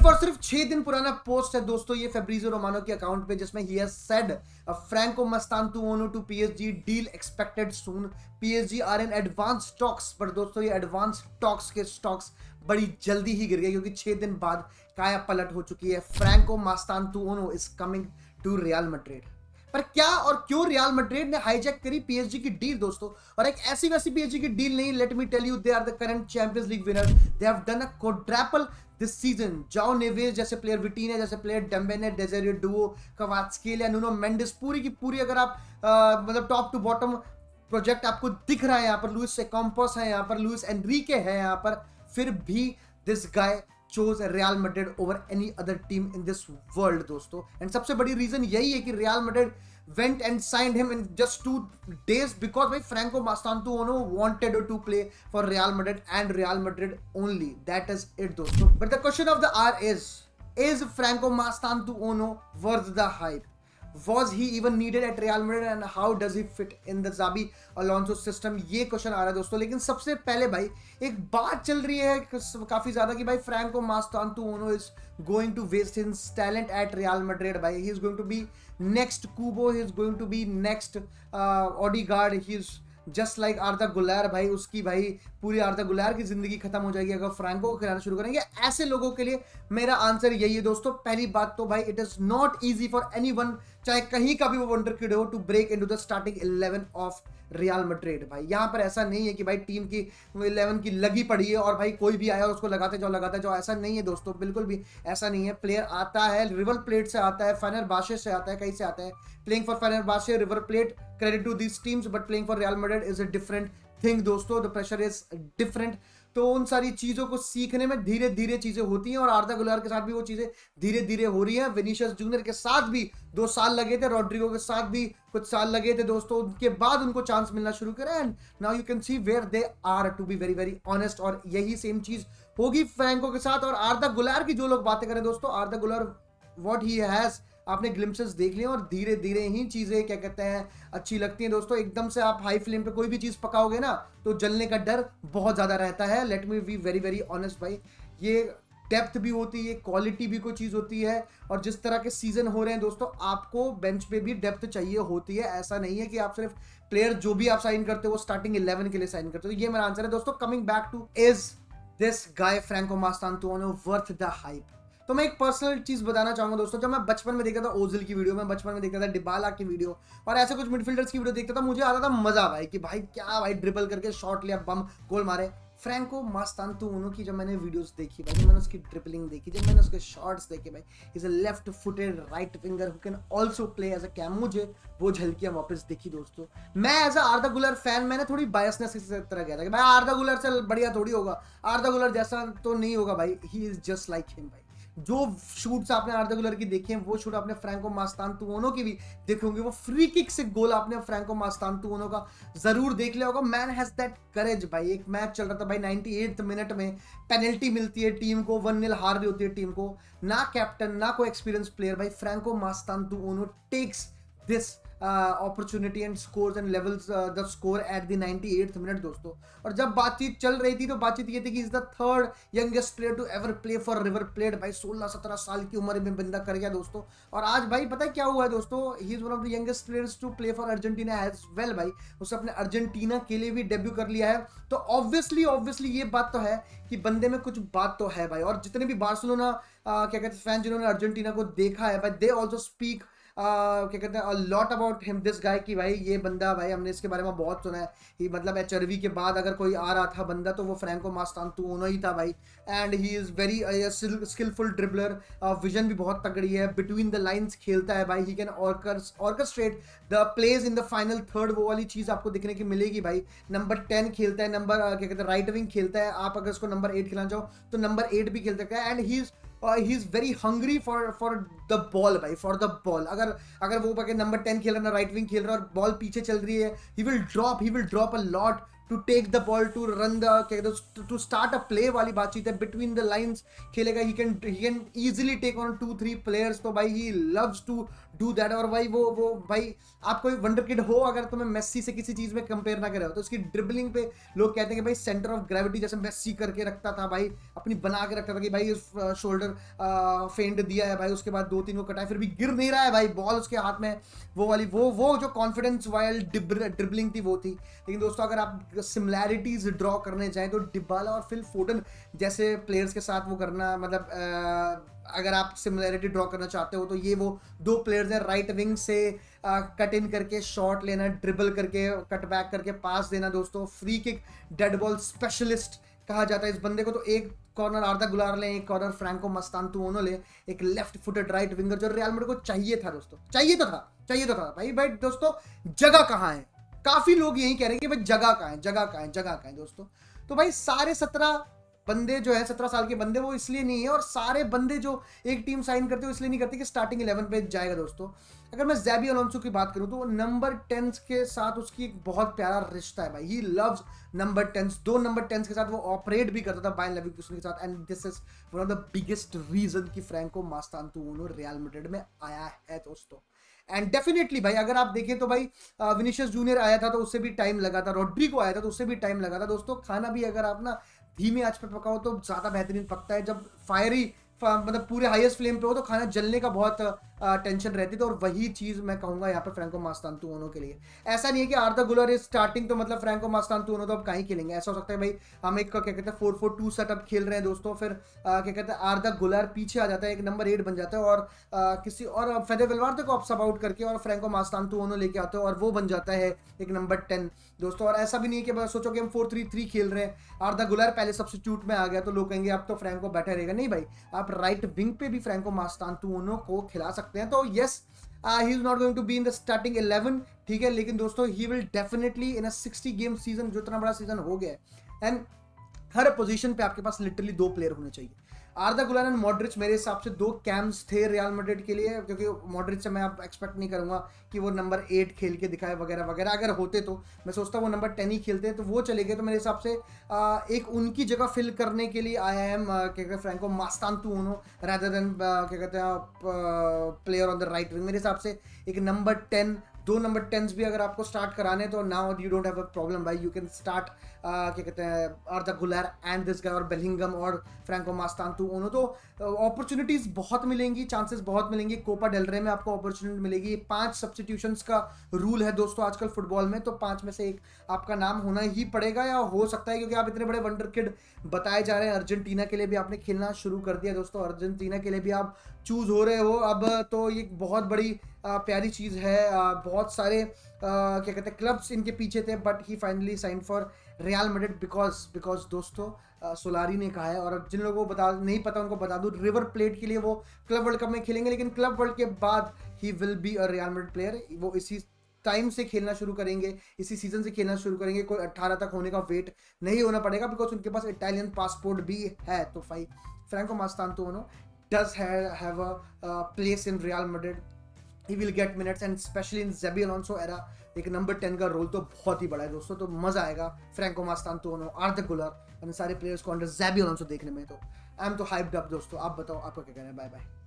और सिर्फ 6 दिन पुराना पोस्ट है दोस्तों ये फेब्रिज़ियो रोमानो के अकाउंट पे, जिसमें ही has said Franco Mastantuono to PSG, deal expected soon, PSG are in advance talks. पर दोस्तों ये एडवांस टॉक्स के स्टॉक्स बड़ी जल्दी ही गिर गए, क्योंकि 6 दिन बाद काया पलट हो चुकी है। Franco Mastantuono is coming to Real Madrid. पर क्या और क्यों रियल मैड्रिड ने हाईजैक करी पीएसजी की डील दोस्तों? और एक ऐसी वैसी पीएसजी की डील नहीं, let me tell you, they are the current champions league winner, they have done a quadruple this season. Joao Neves जैसे प्लेयर, विटीना जैसे प्लेयर, डेम्बेने, डेजेरियो डुओ, क्वारात्स्केलिया, नुनो मेंडिस, पूरी की पूरी अगर आप मतलब टॉप टू बॉटम प्रोजेक्ट आपको दिख रहा है यहाँ पर, लुइस सेकॉम्पस है यहाँ पर, लुइस एनरिके है यहाँ पर, फिर भी this guy chose Real Madrid over any other team in this world दोस्तों। एंड सबसे बड़ी रीजन यही है कि Real Madrid went and signed him in just 2 days because भाई Franco Mastantuono wanted to play for Real Madrid and Real Madrid only. That is it दोस्तों। But the question of the hour is Franco Mastantuono worth the hype? Was he even needed at Real Madrid and how does he fit in the Xabi Alonso system? ये question आ रहा है दोस्तों। लेकिन सबसे पहले भाई एक बात चल रही है काफी ज्यादा कि भाई Franco Mastantuono is going to waste his talent at Real Madrid. भाई he is going to be next Kubo, he is going to be next Odegaard, he is just like Arda Guler. भाई उसकी भाई पूरी आर्दा गुलर की जिंदगी खत्म हो जाएगी अगर फ्रैंको को खिलाना शुरू करेंगे। ऐसे लोगों के लिए मेरा आंसर यही है दोस्तों। पहली बात तो भाई it is not easy for anyone, चाहे कहीं का भी वो वंडर किड हो, to break into the starting 11 of Real Madrid. भाई यहाँ पर ऐसा नहीं है कि भाई टीम की 11 की लगी पड़ी है और भाई कोई भी आया उसको लगाते जाओ, ऐसा नहीं है दोस्तों, बिल्कुल भी ऐसा नहीं है। प्लेयर आता है, रिवर प्लेट से आता है, फेनेरबाचे से आता है, कहीं से आता है। Playing for Fenerbahce, River Plate, credit to these teams, but playing for Real Madrid is a different thing दोस्तों। The pressure is different. तो उन सारी चीजों को सीखने में धीरे धीरे चीजें होती हैं और आर्दा गुलर के साथ भी वो चीजें धीरे धीरे हो रही हैं। विनीशियस जूनियर के साथ भी 2 साल लगे थे, रॉड्रिगो के साथ भी कुछ साल लगे थे दोस्तों, उनके बाद उनको चांस मिलना शुरू करा and now you can see where they are, to be very very honest. और यही सेम चीज होगी फ्रैंको के साथ। और आर्दा गुलर की जो लोग बातें करें दोस्तों, आर्दा गुलर व्हाट ही हैज, आपने ग्लिम्पसेस देख लिए और धीरे धीरे ही चीजें क्या कहते हैं अच्छी लगती हैं दोस्तों। एकदम से आप हाई फ्लेम पे कोई भी चीज पकाओगे ना तो जलने का डर बहुत ज्यादा रहता है। Let me B very very honest भाई, ये डेप्थ भी होती है, क्वालिटी भी कोई चीज होती है। और जिस तरह के सीजन हो रहे हैं दोस्तों, आपको बेंच पे भी डेप्थ चाहिए होती है। ऐसा नहीं है कि आप सिर्फ प्लेयर जो भी आप साइन करते हो वो स्टार्टिंग 11 के लिए साइन करते हो। ये मेरा आंसर है दोस्तों। Coming back to, is this guy Franco Mastantuono worth the hype? तो मैं एक पर्सनल चीज बताना चाहूंगा दोस्तों। जब मैं बचपन में देखता था ओजिल की वीडियो, मैं बचपन में देखता था डिबाला की वीडियो और ऐसे कुछ मिडफील्डर्स की वीडियो देखता था, मुझे आता था मजा भाई कि भाई क्या भाई ड्रिबल करके शॉट लिया, बम गोल मारे। फ्रैंको मास्तांतुओनो की जब मैंने वीडियोस देखी भाई, जब मैंने उसकी ड्रिबलिंग देखी, जब मैंने उसके शॉट्स देखे भाई, is a left footed right winger who can also play as a CAM, मुझे वो झलकियां वापस दिखी दोस्तों। मैं एज अ आर्दा गुलर फैन, मैंने थोड़ी बायसनेस की तरह गया था कि भाई आर्दा गुलर से बढ़िया थोड़ी होगा, आर्दा गुलर जैसा तो नहीं होगा भाई, he is just like him. भाई जो शूट्स आपने आर्दा गुलर की देखे हैं वो शूट आपने फ्रैंको मास्तांतुओनो की भी देखे होंगे। वो फ्री किक से गोल आपने फ्रैंको मास्तांतुओनो का जरूर देख लिया होगा। मैन हैज दैट करेज भाई। एक मैच चल रहा था भाई, 98th मिनट में पेनल्टी मिलती है टीम को, 1-0 हार रही होती है टीम को, ना कैप्टन ना कोई एक्सपीरियंस प्लेयर, भाई Franco Mastantuono takes this opportunity and scores and levels the score at the 98th minute दोस्तों। और जब बातचीत चल रही थी तो बातचीत ये थी कि is the 3rd youngest player to ever play for River Plate. भाई 16-17 साल की उम्र में बंदा कर गया दोस्तों। और आज भाई पता है क्या हुआ है दोस्तों, he is one of the youngest players to play for Argentina as well. भाई उसने अपने अर्जेंटीना के लिए भी डेब्यू कर लिया है। तो ऑब्वियसली ये बात तो है कि बंदे में कुछ बात तो है भाई। और जितने भी बार्सिलोना क्या कहते हैं फैन जिन्होंने अर्जेंटीना को देखा है भाई, दे ऑल्सो स्पीक क्या कहते हैं lot about him, this guy की भाई ये बंदा, भाई हमने इसके बारे में बहुत सुना है कि मतलब एचआरवी के बाद अगर कोई आ रहा था बंदा तो वो फ्रैंको मास्तांतुओनो ही था भाई। And he is very skillful dribbler, vision भी बहुत तगड़ी है, बिटवीन द लाइंस खेलता है भाई, he can orchestrate the plays in the final third, वो वाली चीज आपको देखने की मिलेगी भाई। नंबर 10 खेलता है, नंबर क्या कहते हैं राइट विंग खेलता है, आप अगर उसको नंबर 8 खिलाना चाहो तो नंबर 8 भी खेल सकता है। And he is very hungry for the ball भाई, फॉर द बॉल। अगर वो नंबर 10 खेल रहा है, राइट विंग खेल रहा है और बॉल पीछे चल रही है, he will drop a lot to take the ball, to run the, to start a play वाली बातचीत है, बिटवीन द लाइंस खेलेगा, he can easily take on 2-3 players, तो भाई he loves to do that. और भाई वो भाई आप कोई वंडर किड हो, अगर तुम्हें मेस्सी से किसी चीज में कंपेयर ना करे हो, तो उसकी ड्रिबलिंग पे लोग कहते हैं कि भाई सेंटर ऑफ ग्रेविटी जैसे मेस्सी करके रखता था भाई, अपनी बना के रखता था कि भाई शोल्डर फेंड दिया है भाई, उसके बाद 2-3 को कटाए, फिर भी गिर नहीं रहा है भाई, बॉल उसके हाथ में, वो वाली वो जो कॉन्फिडेंस वाइल ड्रिबलिंग थी वो थी। लेकिन दोस्तों अगर आप सिमिलैरिटीज ड्रॉ करने जाएं तो डिबाला और फिल फोडन जैसे प्लेयर्स के साथ वो करना, मतलब अगर आप सिमिलैरिटी ड्रॉ करना चाहते हो तो ये वो दो प्लेयर्स हैं, राइट विंग से कट इन करके शॉट लेना, ड्रिबल करके कट बैक करके पास देना दोस्तों, free kick dead ball specialist कहा जाता है इस बंदे को। तो एक कॉर्नर आर्दा गुलार ले, एक कॉर्नर फ्रैंको मस्तांतुओनो ले, एक लेफ्ट फुटेड राइट विंगर जो रियल मैड्रिड को चाहिए था दोस्तों, चाहिए तो था भाई दोस्तों, जगह कहाँ है? काफी लोग यही कह रहे हैं कि भाई जगह कहाँ है दोस्तों। तो भाई सारे 17 बंदे जो है 17 साल के बंदे वो इसलिए नहीं है, और सारे बंदे जो एक टीम साइन करते हो इसलिए नहीं करते कि स्टार्टिंग 11 पे जाएगा दोस्तों। अगर मैं ज़ैबी अलोंसो की बात करूं तो नंबर 10 के साथ उसकी एक बहुत प्यारा रिश्ता है भाई, ही लव्स नंबर 10, 2 नंबर 10 के साथ वो ऑपरेट भी करता था बायर लेवरकुसेन के साथ, and this is one of the biggest reason कि फ्रैंको मास्तांतुओनो रियल मैड्रिड में आया है दोस्तों। एंड डेफिनेटली भाई अगर आप देखें तो भाई विनीशियस जूनियर आया था तो उससे भी टाइम लगा था, रॉड्रिगो आया था तो उससे भी टाइम लगा था दोस्तों। खाना भी अगर आप ना धीमी आंच पे पकाओ तो ज्यादा बेहतरीन पकता है, जब फायरी मतलब पूरे हाईएस्ट फ्लेम पे हो तो खाना जलने का बहुत टेंशन रहती थी, और वही चीज मैं कहूंगा यहाँ पे फ्रैंको मास्तांतुओनो के लिए। ऐसा नहीं है कि आर्दा गुलर इज स्टार्टिंग तो मतलब फ्रैंको मास्तांतुओनो तो अब कहीं खेलेंगे, ऐसा हो सकता है भाई हम एक क्या कहते हैं 4-4-2 सेटअप खेल रहे हैं दोस्तों, फिर क्या कहते हैं आर्दा गुलर पीछे आ जाता है, एक नंबर 8 बन जाता है, और किसी और फेदे वेलवार्दे को आप सब आउट करके और फ्रैंको मास्तांतुओनो लेके आते हो और वो बन जाता है एक नंबर 10 दोस्तों। और ऐसा भी नहीं है कि सोचो कि हम 4-3-3 खेल रहे हैं, आर्दा गुलर पहले सब्स्टिट्यूट में आ गया तो लोग कहेंगे अब तो फ्रैंको बैठा रहेगा, नहीं भाई, आप राइट विंग पे भी फ्रैंको मास्तांतुओनो को खिला सकते हैं। तो yes he is not going to be in the starting 11, ठीक है, लेकिन दोस्तों he will definitely in a 60 game season, जो इतना बड़ा सीजन हो गया है, एंड हर पोजीशन पे आपके पास लिटरली 2 प्लेयर होने चाहिए। आर्दा गुलर एंड मॉड्रिच मेरे हिसाब से 2 कैम्स थे रियल मैड्रिड के लिए, क्योंकि मॉड्रिच से मैं आप एक्सपेक्ट नहीं करूंगा कि वो नंबर 8 खेल के दिखाए वगैरह वगैरह, अगर होते तो मैं सोचता हूँ वो नंबर 10 ही खेलते हैं, तो वो चले गए। तो मेरे हिसाब से एक उनकी जगह फिल करने के लिए आया है क्या कहते हैं फ्रैंको मास्तांतुओनो रादर देन क्या कहते हैं player on the right wing. मेरे हिसाब से एक नंबर 10, 2 नंबर 10s भी अगर आपको स्टार्ट कराने तो now you don't have a problem भाई, यू कैन स्टार्ट क्या कहते हैं आर्दा गुलर एंड दिस गाय और बेलिंगम और फ्रैंको मास्तांतुओनो। तो अपॉर्चुनिटीज बहुत मिलेंगी, चांसेस बहुत मिलेंगी, कोपा डेल रे में आपको अपॉर्चुनिटी मिलेगी। 5 सब्स्टिट्यूशंस का रूल है दोस्तों आजकल फुटबॉल में, तो 5 में से एक आपका नाम होना ही पड़ेगा, या हो सकता है क्योंकि आप इतने बड़े वंडर किड बताए जा रहे हैं। अर्जेंटीना के लिए भी आपने खेलना शुरू कर दिया दोस्तों, अर्जेंटीना के लिए भी आप चूज हो रहे हो अब, तो ये बहुत बड़ी प्यारी चीज़ है। बहुत सारे क्या कहते हैं क्लब्स इनके पीछे थे, but he finally sign for Real Madrid because दोस्तों सोलारी ने कहा है, और जिन लोगों को बता नहीं पता उनको बता दूं, रिवर प्लेट के लिए वो क्लब वर्ल्ड कप में खेलेंगे, लेकिन क्लब वर्ल्ड के बाद he will be a real Madrid player. वो इसी टाइम से खेलना शुरू करेंगे, इसी सीजन से खेलना शुरू करेंगे, कोई 18 तक होने का वेट नहीं होना पड़ेगा, बिकॉज उनके पास इटालियन पासपोर्ट भी है। तो Franco मास्तांतुओनो does have a place in Real Madrid. He will get minutes and especially in Xabi Alonso era एक नंबर 10 का रोल तो बहुत ही बड़ा है दोस्तों। तो मजा आएगा फ्रैंको मास्तांतुओनो, आर्दा गुलर, इन सारे प्लेयर्स को अंडर ज़ैबी अलोंसो देखने में। तो I am so hyped up दोस्तों, आप बताओ आपका क्या कहना है। Bye bye.